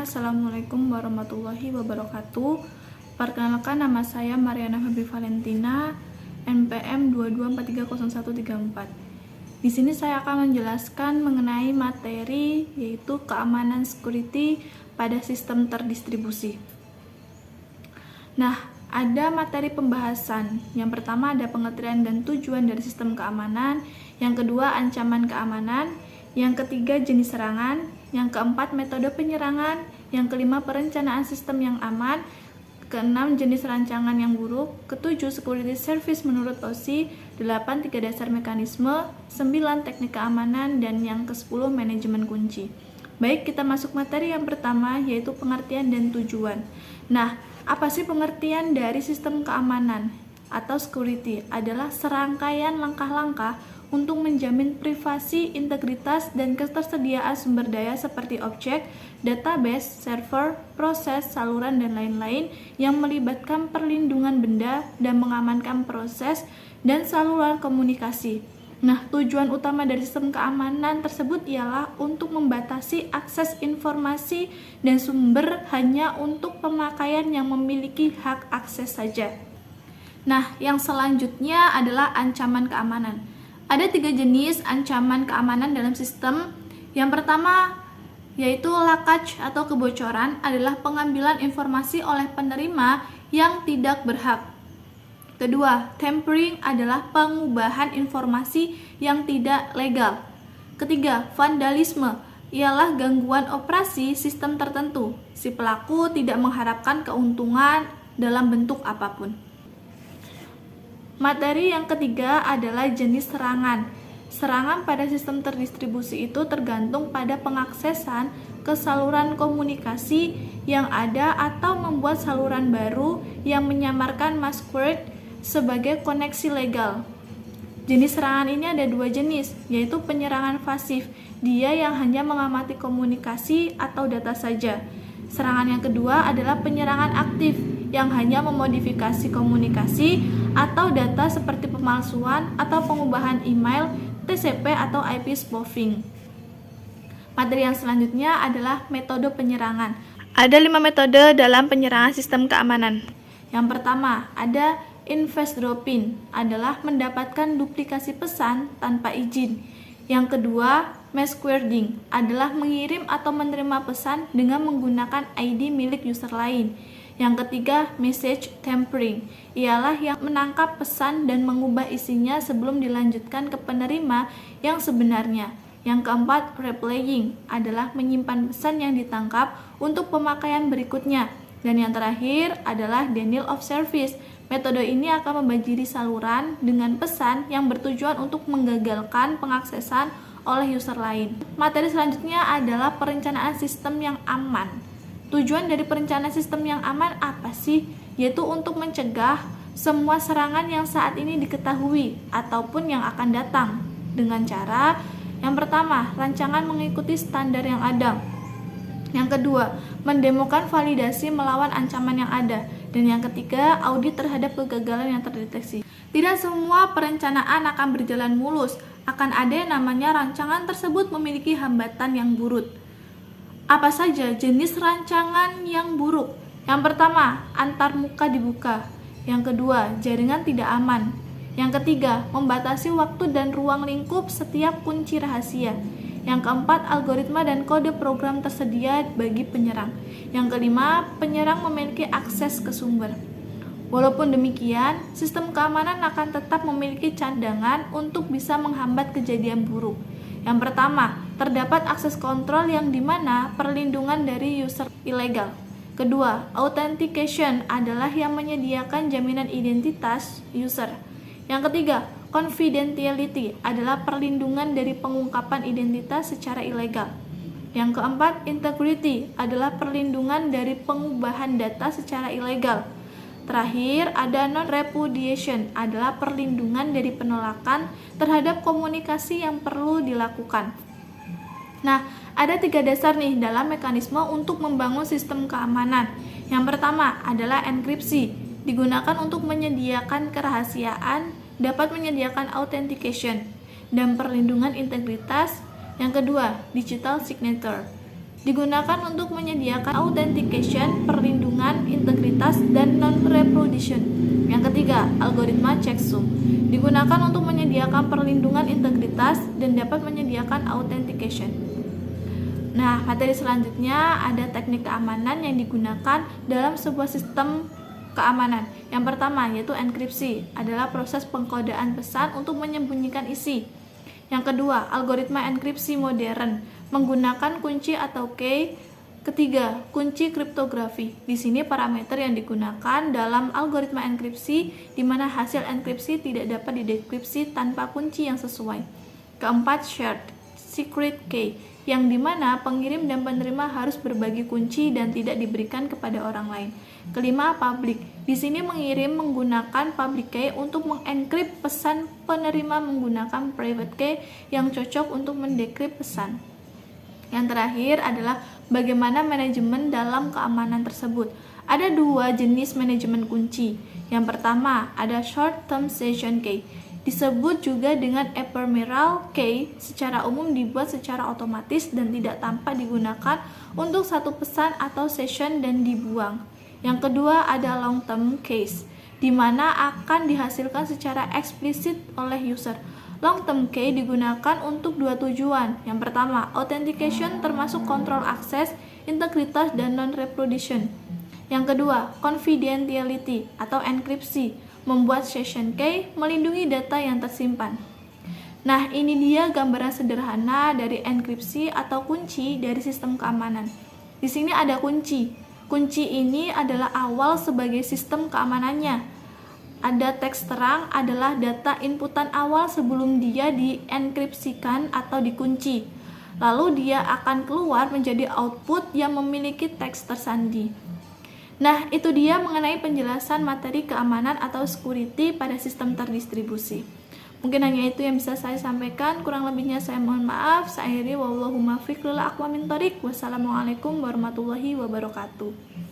Assalamualaikum warahmatullahi wabarakatuh. Perkenalkan, nama saya Mariana Febri Valentina, NPM 22430134. Di sini saya akan menjelaskan mengenai materi yaitu keamanan security pada sistem terdistribusi. Nah, ada materi pembahasan. Yang pertama ada pengertian dan tujuan dari sistem keamanan, yang kedua ancaman keamanan, yang ketiga jenis serangan, yang keempat metode penyerangan, yang kelima perencanaan sistem yang aman, keenam jenis rancangan yang buruk, ketujuh security service menurut OSI, 8 3 dasar mekanisme, 9 teknik keamanan, dan yang ke-10 manajemen kunci. Baik, kita masuk materi yang pertama yaitu pengertian dan tujuan. Nah, apa sih pengertian dari sistem keamanan atau security? Adalah serangkaian langkah-langkah untuk menjamin privasi, integritas, dan ketersediaan sumber daya seperti objek, database, server, proses, saluran, dan lain-lain yang melibatkan perlindungan benda dan mengamankan proses dan saluran komunikasi. Nah, tujuan utama dari sistem keamanan tersebut ialah untuk membatasi akses informasi dan sumber hanya untuk pemakaian yang memiliki hak akses saja. Nah, yang selanjutnya adalah ancaman keamanan. Ada 3 jenis ancaman keamanan dalam sistem. Yang pertama yaitu leakage atau kebocoran, adalah pengambilan informasi oleh penerima yang tidak berhak. Kedua, tampering adalah pengubahan informasi yang tidak legal. Ketiga, vandalisme ialah gangguan operasi sistem tertentu. Si pelaku tidak mengharapkan keuntungan dalam bentuk apapun. Materi yang ketiga adalah jenis serangan. Serangan pada sistem terdistribusi itu tergantung pada pengaksesan ke saluran komunikasi yang ada atau membuat saluran baru yang menyamarkan masquerade sebagai koneksi legal. Jenis serangan ini ada 2 jenis, yaitu penyerangan pasif, dia yang hanya mengamati komunikasi atau data saja. Serangan yang kedua adalah penyerangan aktif, yang hanya memodifikasi komunikasi atau data seperti pemalsuan atau pengubahan email, TCP atau IP spoofing. Materi yang selanjutnya adalah metode penyerangan. Ada 5 metode dalam penyerangan sistem keamanan. Yang pertama, ada eavesdropping, adalah mendapatkan duplikasi pesan tanpa izin. Yang kedua, masquerading, adalah mengirim atau menerima pesan dengan menggunakan ID milik user lain. Yang ketiga, message tampering, ialah yang menangkap pesan dan mengubah isinya sebelum dilanjutkan ke penerima yang sebenarnya. Yang keempat, replaying, adalah menyimpan pesan yang ditangkap untuk pemakaian berikutnya. Dan yang terakhir adalah denial of service. Metode ini akan membanjiri saluran dengan pesan yang bertujuan untuk menggagalkan pengaksesan oleh user lain. Materi selanjutnya adalah perencanaan sistem yang aman. Tujuan dari perencanaan sistem yang aman apa sih? Yaitu untuk mencegah semua serangan yang saat ini diketahui ataupun yang akan datang dengan cara yang pertama, rancangan mengikuti standar yang ada. Yang kedua, mendemokan validasi melawan ancaman yang ada. Dan yang ketiga, audit terhadap kegagalan yang terdeteksi. Tidak semua perencanaan akan berjalan mulus, akan ada yang namanya rancangan tersebut memiliki hambatan yang buruk. Apa saja jenis rancangan yang buruk? Yang pertama, antarmuka dibuka. Yang kedua, jaringan tidak aman. Yang ketiga, membatasi waktu dan ruang lingkup setiap kunci rahasia. Yang keempat, algoritma dan kode program tersedia bagi penyerang. Yang kelima, penyerang memiliki akses ke sumber. Walaupun demikian, sistem keamanan akan tetap memiliki cadangan untuk bisa menghambat kejadian buruk. Yang pertama, terdapat akses kontrol yang dimana perlindungan dari user ilegal. Kedua, authentication adalah yang menyediakan jaminan identitas user. Yang ketiga, confidentiality adalah perlindungan dari pengungkapan identitas secara ilegal. Yang keempat, integrity adalah perlindungan dari pengubahan data secara ilegal. Terakhir, ada non-repudiation adalah perlindungan dari penolakan terhadap komunikasi yang perlu dilakukan. Nah, ada 3 dasar nih dalam mekanisme untuk membangun sistem keamanan. Yang pertama adalah enkripsi, digunakan untuk menyediakan kerahasiaan, dapat menyediakan authentication, dan perlindungan integritas. Yang kedua, digital signature, Digunakan untuk menyediakan authentication, perlindungan, integritas, dan non-reproduction. Yang ketiga, algoritma checksum. Digunakan untuk menyediakan perlindungan integritas dan dapat menyediakan authentication. Nah, materi selanjutnya ada teknik keamanan yang digunakan dalam sebuah sistem keamanan. Yang pertama yaitu enkripsi, adalah proses pengkodaan pesan untuk menyembunyikan isi. Yang kedua, algoritma enkripsi modern menggunakan kunci atau key. Ketiga, kunci kriptografi. Di sini parameter yang digunakan dalam algoritma enkripsi di mana hasil enkripsi tidak dapat didekripsi tanpa kunci yang sesuai. Keempat, shared secret key, yang dimana pengirim dan penerima harus berbagi kunci dan tidak diberikan kepada orang lain. Kelima, public. Di sini mengirim menggunakan public key untuk mengenkrip pesan, penerima menggunakan private key yang cocok untuk mendekrip pesan. Yang terakhir adalah bagaimana manajemen dalam keamanan tersebut. Ada dua jenis manajemen kunci. Yang pertama ada short term session key, disebut juga dengan ephemeral key, secara umum dibuat secara otomatis dan tidak tampak digunakan untuk satu pesan atau session dan dibuang. Yang kedua ada long term keys, di mana akan dihasilkan secara eksplisit oleh user. Long term key digunakan untuk dua tujuan. Yang pertama, authentication termasuk kontrol akses, integritas, dan non-reproduction. Yang kedua, confidentiality atau enkripsi, membuat session key melindungi data yang tersimpan. Nah, ini dia gambaran sederhana dari enkripsi atau kunci dari sistem keamanan. Di sini ada kunci. Kunci ini adalah awal sebagai sistem keamanannya. Ada teks terang adalah data inputan awal sebelum dia dienkripsikan atau dikunci. Lalu dia akan keluar menjadi output yang memiliki teks tersandi. Nah, itu dia mengenai penjelasan materi keamanan atau security pada sistem terdistribusi. Mungkin hanya itu yang bisa saya sampaikan, kurang lebihnya saya mohon maaf. Saya akhiri, wallahu muwaffiq lil aqwamit thoriq. Wassalamualaikum warahmatullahi wabarakatuh.